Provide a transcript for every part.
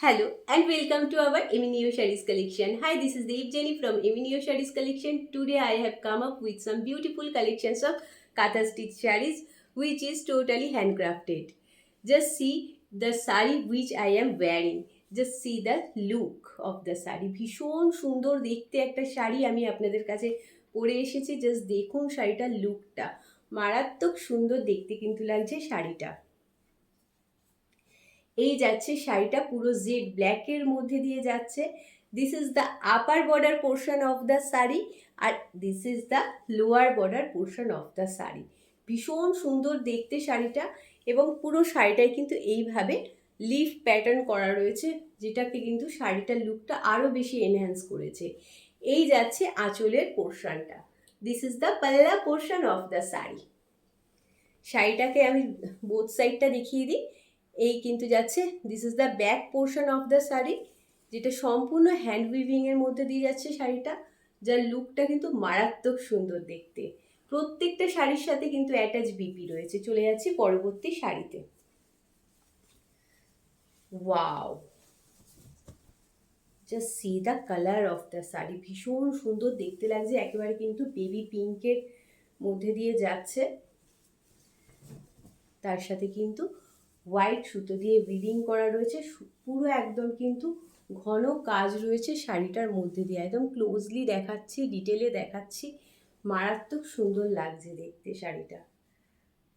Hello and welcome to our Eminio Sarees collection. Hi, this is Deep Jenny from Eminio Sarees collection. Today I have come up with some beautiful collections of Katha stitch sarees which is totally handcrafted. Just see the saree which I am wearing. Just see the look of the saree. ভীষণ সুন্দর দেখতে একটা শাড়ি আমি আপনাদের কাছে পরে এসেছি। Just দেখুন শাড়িটার লুকটা মারাত্মক সুন্দর দেখতে কিন্তু লাগছে শাড়িটা। এই যাচ্ছে শাড়িটা পুরো জেড ব্ল্যাকের মধ্যে দিয়ে যাচ্ছে। This is the upper border portion of the sari আর this is the lower border portion of the sari. ভীষণ সুন্দর দেখতে শাড়িটা এবং পুরো শাড়িটাই কিন্তু এইভাবে লিফ প্যাটার্ন করা রয়েছে, যেটাকে কিন্তু শাড়িটার লুকটা আরও বেশি এনহ্যান্স করেছে। এই যাচ্ছে আঁচলের পোর্শনটা। দিস ইজ দ্য পাল্লা পোর্শন অফ দ্য শাড়ি। শাড়িটাকে আমি বোথ সাইডটা দেখিয়ে দিই। এই কিন্তু যাচ্ছে this is the back portion of the sari, যেটা সম্পূর্ণ হ্যান্ড উইভিংয়ের মধ্যে দিয়ে যাচ্ছে শাড়িটা, যার লুকটা কিন্তু মারাত্মক সুন্দর দেখতে। প্রত্যেকটা শাড়ির সাথে কিন্তু অ্যাটাচ বিপি রয়েছে। চলে যাচ্ছি পরবর্তী শাড়িতে। Wow, just see the colour of the sari. ভীষণ সুন্দর দেখতে লাগছে, একেবারে কিন্তু বেবি পিঙ্কের মধ্যে দিয়ে যাচ্ছে। তার সাথে কিন্তু হোয়াইট সুতো দিয়ে উইভিং করা রয়েছে, পুরো একদম কিন্তু ঘন কাজ রয়েছে শাড়িটার মধ্যে দিয়ে। একদম ক্লোজলি দেখাচ্ছি, ডিটেলে দেখাচ্ছি, মারাত্মক সুন্দর লাগছে দেখতে শাড়িটা।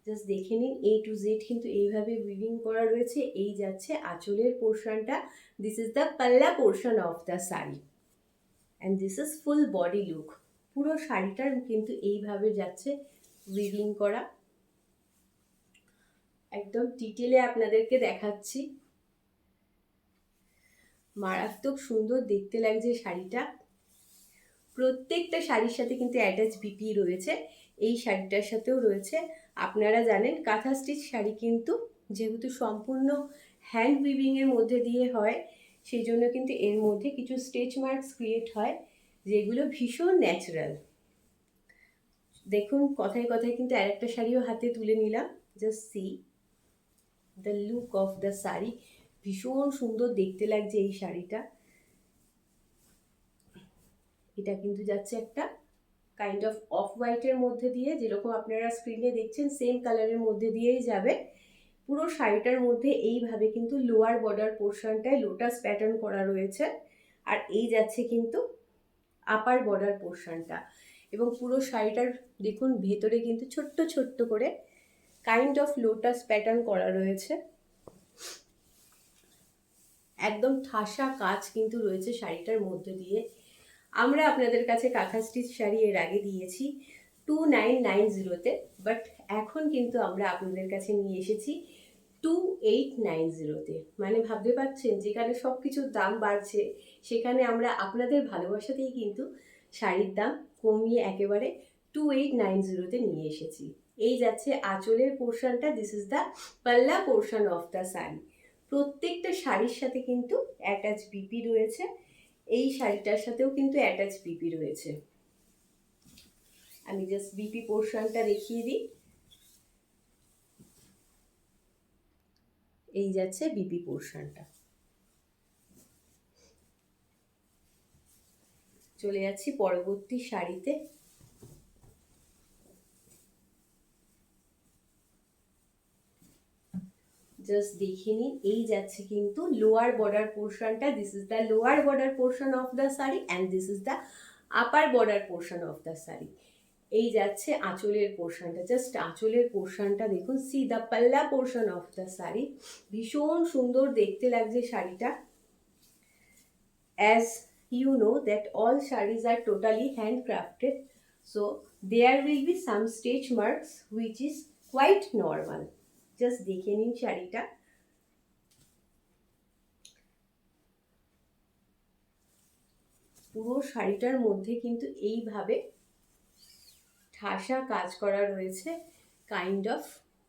জাস্ট দেখে নিন, এ টু জেড কিন্তু এইভাবে উইভিং করা রয়েছে। এই যাচ্ছে আঁচলের পোর্শনটা। দিস ইজ দ্য পাল্লা portion of the sari and this is full body look. পুরো শাড়িটার কিন্তু এইভাবে যাচ্ছে উইভিং করা। একদম ডিটেলে আপনাদেরকে দেখাচ্ছি, মারাত্মক সুন্দর দেখতে লাগছে শাড়িটা। প্রত্যেকটা শাড়ির সাথে কিন্তু অ্যাটাচ বিপি রয়েছে, এই শাড়িটার সাথেও রয়েছে। আপনারা জানেন কাঁথা স্টিচ শাড়ি কিন্তু যেহেতু সম্পূর্ণ হ্যান্ড উইভিংয়ের মধ্যে দিয়ে হয়, সেই জন্য কিন্তু এর মধ্যে কিছু স্টেচ মার্কস ক্রিয়েট হয়, যেগুলো ভীষণ ন্যাচারাল। দেখুন কথায় কথায় কিন্তু আরেকটা শাড়িও হাতে তুলে নিলাম। Just see the look of the sari. ভীষণ সুন্দর দেখতে লাগছে এই শাড়িটা। এটা কিন্তু যাচ্ছে একটা কাইন্ড অফ অফ হোয়াইটের মধ্যে দিয়ে, যেরকম আপনারা স্ক্রিনে দেখছেন সেম কালারের মধ্যে দিয়েই যাবে। পুরো শাড়িটার মধ্যে এইভাবে কিন্তু লোয়ার বর্ডার পোর্শনটায় লোটাস প্যাটার্ন করা রয়েছে, আর এই যাচ্ছে কিন্তু আপার বর্ডার পোর্শনটা। এবং পুরো শাড়িটার দেখুন ভেতরে কিন্তু ছোট্ট ছোট্ট করে কাইন্ড অফ লোটাস প্যাটার্ন করা রয়েছে। একদম ঠাসা কাজ কিন্তু রয়েছে শাড়িটার মধ্যে দিয়ে। আমরা আপনাদের কাছে কাঁথা স্টিচ শাড়ি এর আগে দিয়েছি 2990-তে, বাট এখন কিন্তু আমরা আপনাদের কাছে নিয়ে এসেছি 2890-তে। মানে ভাবতে পারছেন, যেখানে সব কিছুর দাম বাড়ছে সেখানে আমরা আপনাদের ভালোবাসাতেই কিন্তু শাড়ির দাম কমিয়ে একেবারে 2890-তে নিয়ে এসেছি। এই যাচ্ছে আঁচলের পোর্শনটা। দিস ইজ দ্য পাল্লা পোর্শন অফ দ্য শাড়ি। প্রত্যেকটা শাড়ির সাথে কিন্তু অ্যাটাচ বিপি রয়েছে, এই শাড়িটার সাথেও কিন্তু অ্যাটাচ বিপি রয়েছে। আমি জাস্ট বিপি পোর্শনটা দেখিয়ে দিই। এই যাচ্ছে বিপি পোর্শনটা। চলে যাচ্ছি পরবর্তী শাড়িতে। জাস্ট দেখে নিন, এই যাচ্ছে কিন্তু লোয়ার বর্ডার পোর্শনটা। This is the lower border portion of the sari and this is the upper border portion of the sari. এই যাচ্ছে আঁচলের পোর্শনটা। জাস্ট আঁচলের পোর্শনটা দেখুন, সি দ্য পাল্লা পোর্শন অফ দ্য শাড়ি। ভীষণ সুন্দর দেখতে লাগছে শাড়িটা। As you know that all sarees are totally handcrafted, so there will be some stitch marks which is quite normal. Just দেখে নিন শাড়িটা। পুরো শাড়িটার মধ্যে কিন্তু এইভাবে ঠাসা কাজ করা রয়েছে, কাইন্ড অফ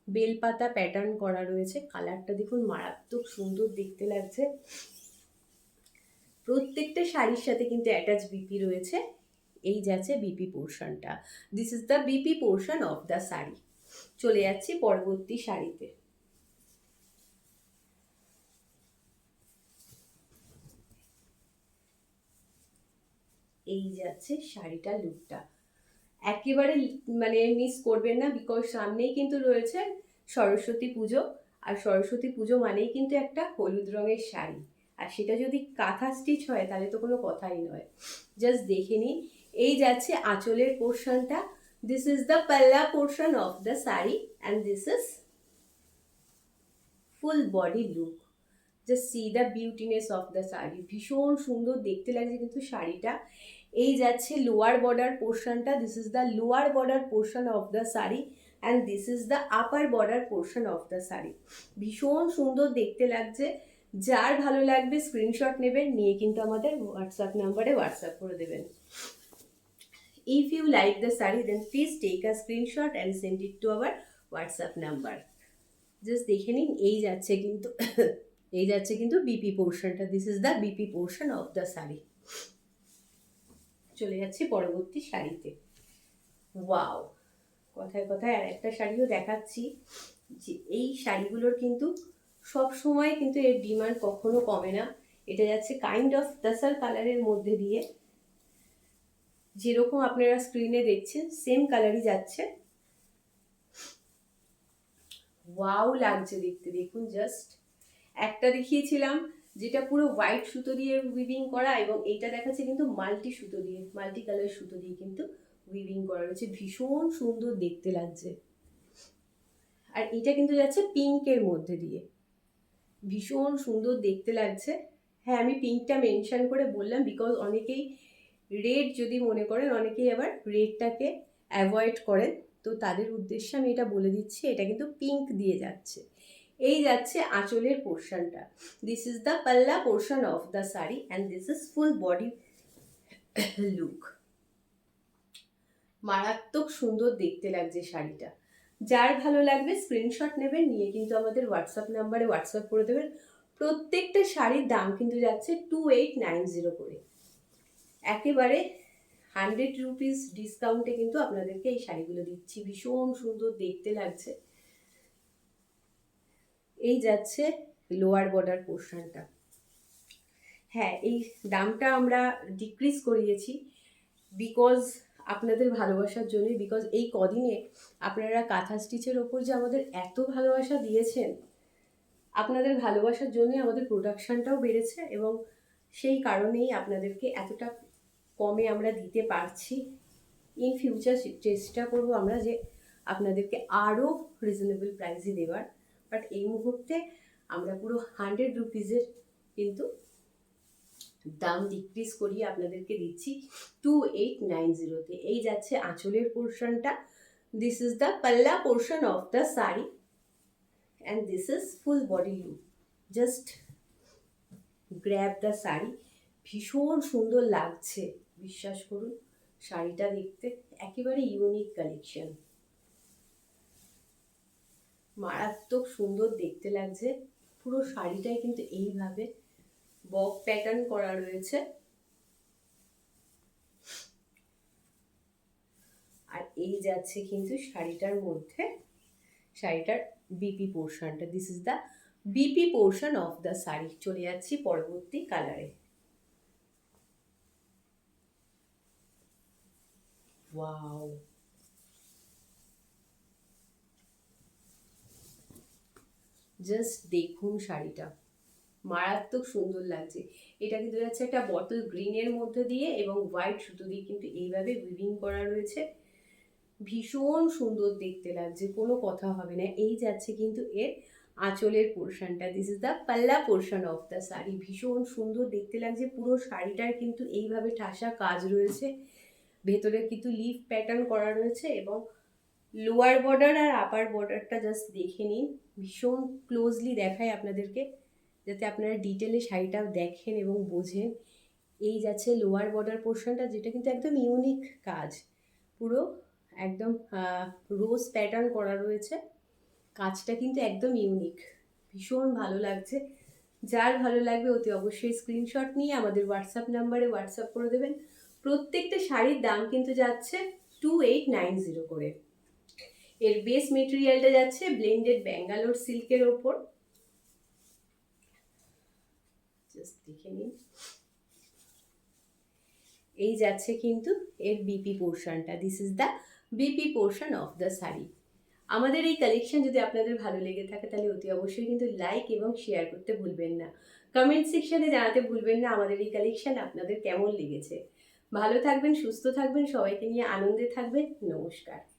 বেলপাতা প্যাটার্ন করা রয়েছে। কালারটা দেখুন মারাত্মক সুন্দর দেখতে লাগছে। প্রত্যেকটা শাড়ির সাথে কিন্তু অ্যাটাচ বিপি রয়েছে। এই যাচ্ছে বিপি পোর্শনটা। This is the BP portion of the sari. চলে যাচ্ছি পরবর্তী শাড়িতে। এই যাচ্ছে শাড়িটার লুকটা, একেবারে মানে মিস করবেন না, বিকজ সামনেই কিন্তু রয়েছে সরস্বতী পুজো, আর সরস্বতী পুজো মানেই কিন্তু একটা হলুদ রঙের শাড়ি, আর সেটা যদি কাঁথা স্টিচ হয় তাহলে তো কোনো কথাই নয়। জাস্ট দেখে নিন, এই যাচ্ছে আঁচলের পোর্শনটা, দিস ইজ দ্য পাল্লা portion of the sari and this is full body look. Just see the beautiness of the sari, ভীষণ সুন্দর দেখতে লাগছে কিন্তু শাড়িটা। এই যাচ্ছে লোয়ার বর্ডার পোর্শনটা, this is the lower border portion of the sari and this is the upper border portion of the sari. ভীষণ সুন্দর দেখতে লাগছে, যার ভালো লাগবে স্ক্রিনশট নেবেন, নিয়ে কিন্তু আমাদের হোয়াটসঅ্যাপ নাম্বারে হোয়াটসঅ্যাপ করে দেবেন। If you like the saree, then please take a screenshot and send it to our WhatsApp number. Just দেখে নিন, এই যাচ্ছে কিন্তু এই যাচ্ছে কিন্তু বিপি পোর্শনটা, this is the BP portion of the sari. চলে যাচ্ছি পরবর্তী শাড়িতে। ওয়াও, কথায় কথায় আর একটা শাড়িও দেখাচ্ছি, যে এই শাড়িগুলোর কিন্তু সব সময় কিন্তু এর ডিমান্ড কখনো কমে না। এটা যাচ্ছে কাইন্ড অফ তাসার কালারের মধ্যে দিয়ে, যেরকম আপনারা স্ক্রিনে দেখছেন সেম কালারই যাচ্ছে। ওয়াও লাগছে দেখতে, দেখুন জাস্ট। একটা দেখিয়েছিলাম যেটা পুরো হোয়াইট সুতো দিয়ে উইভিং করা, এবং এইটা দেখাচ্ছে কিন্তু মাল্টি সুতো দিয়ে, মাল্টি কালার সুতো দিয়ে কিন্তু উইভিং করা রয়েছে, ভীষণ সুন্দর দেখতে লাগছে। আর এটা কিন্তু যাচ্ছে পিঙ্কের মধ্যে দিয়ে, ভীষণ সুন্দর দেখতে লাগছে। হ্যাঁ, আমি পিঙ্কটা মেনশন করে বললাম বিকজ অনেকেই রেড যদি মনে করেন, অনেকেই আবার রেডটাকে অ্যাভয়েড করেন, তো তাদের উদ্দেশ্যে আমি এটা বলে দিচ্ছি, এটা কিন্তু পিঙ্ক দিয়ে যাচ্ছে। এই যাচ্ছে আঁচলের পোর্শনটা, দিস ইজ দ্য পাল্লা portion of the sari and this is full body look. মারাত্মক সুন্দর দেখতে লাগছে শাড়িটা, যার ভালো লাগবে স্ক্রিনশট নেবেন, নিয়ে কিন্তু আমাদের হোয়াটসঅ্যাপ নাম্বারে হোয়াটসঅ্যাপ করে দেবেন। প্রত্যেকটা শাড়ির দাম কিন্তু যাচ্ছে 2890 করে, একেবারে 100 রুপিস ডিসকাউন্টে কিন্তু আপনাদেরকে এই শাড়িগুলো দিচ্ছি, ভীষণ সুন্দর দেখতে লাগছে। এই যাচ্ছে লোয়ার বর্ডার পোর্শনটা। হ্যাঁ, এই দামটা আমরা ডিক্রিজ করিয়েছি বিকজ আপনাদের ভালোবাসার জন্য, বিকজ এই কদিনে আপনারা কাঁথা স্টিচের ওপর যে আমাদের এত ভালোবাসা দিয়েছেন, আপনাদের ভালোবাসার জন্য আমাদের প্রোডাকশানটাও বেড়েছে, এবং সেই কারণেই আপনাদেরকে এতটা কমে আমরা দিতে পারছি। ইন ফিউচার চেষ্টা করব আমরা যে আপনাদেরকে আরও রিজনেবল প্রাইসে দেওয়ার, বাট এই মুহূর্তে আমরা পুরো 100 রুপিজের কিন্তু দাম ডিক্রিজ করিয়ে আপনাদেরকে দিচ্ছি 2890-তে। এই যাচ্ছে আঁচলের পোর্শনটা, দিস ইজ দ্য পাল্লা portion of the sari and this is full body look. Just grab the sari, ভীষণ সুন্দর লাগছে, বিশ্বাস করুন শাড়িটা দেখতে একেবারে ইউনিক কালেকশন, মারাত্মক সুন্দর দেখতে লাগছে। পুরো শাড়িটাই কিন্তু এইভাবে বক প্যাটার্ন করা রয়েছে, আর এই যাচ্ছে কিন্তু শাড়িটার মধ্যে শাড়িটার বিপি পোর্শনটা, this is the BP portion of the sari. চলে যাচ্ছি পরবর্তী কালারে। ওয়াও, জাস্ট দেখুন শাড়িটা, মারাত্মক সুন্দর লাগছে। এটা কিন্তু যাচ্ছে একটা বটল গ্রিনের মধ্যে দিয়ে এবং হোয়াইট সুতো দিয়ে কিন্তু এইভাবে উইভিং করা রয়েছে, ভীষণ সুন্দর দেখতে লাগছে, কোনো কথা হবে না। এই যাচ্ছে কিন্তু এর আঁচলের পোর্শনটা, দিস ইজ দ্য পাল্লা পোর্শন অফ দ্য শাড়ি, ভীষণ সুন্দর দেখতে লাগছে। পুরো শাড়িটার কিন্তু এইভাবে ঠাসা কাজ রয়েছে, ভেতরে কিন্তু লিফ প্যাটার্ন করা রয়েছে, এবং লোয়ার বর্ডার আর আপার বর্ডারটা জাস্ট দেখে নিন, ভীষণ ক্লোজলি দেখায় আপনাদেরকে যাতে আপনারা ডিটেলে শাড়িটা দেখেন এবং বোঝেন। এই যাচ্ছে লোয়ার বর্ডার পোর্শনটা, যেটা কিন্তু একদম ইউনিক কাজ, পুরো একদম রোজ প্যাটার্ন করা রয়েছে, কাজটা কিন্তু একদম ইউনিক, ভীষণ ভালো লাগছে। যার ভালো লাগবে অতি অবশ্যই স্ক্রিনশট নিয়ে আমাদের হোয়াটসঅ্যাপ নাম্বারে হোয়াটসঅ্যাপ করে দেবেন। প্রত্যেকটা শাড়ির দাম কিন্তু যাচ্ছে 2890 করে। এর বেস মেটেরিয়ালটা যাচ্ছে ব্লেন্ডেড ব্যাঙ্গালোর সিল্কের ওপর, জাস্ট দেখে নিন। এই যাচ্ছে কিন্তু এর বিপি পোর্শনটা। This is the BP portion of the sari. আমাদের এই কালেকশন যদি আপনাদের ভালো লেগে থাকে তাহলে অতি অবশ্যই কিন্তু লাইক এবং শেয়ার করতে ভুলবেন না। কমেন্ট সেকশনে জানাতে ভুলবেন না আমাদের এই কালেকশন আপনাদের কেমন লেগেছে। ভালো থাকবেন, সুস্থ থাকবেন, সবাইকে নিয়ে আনন্দে থাকবেন। নমস্কার।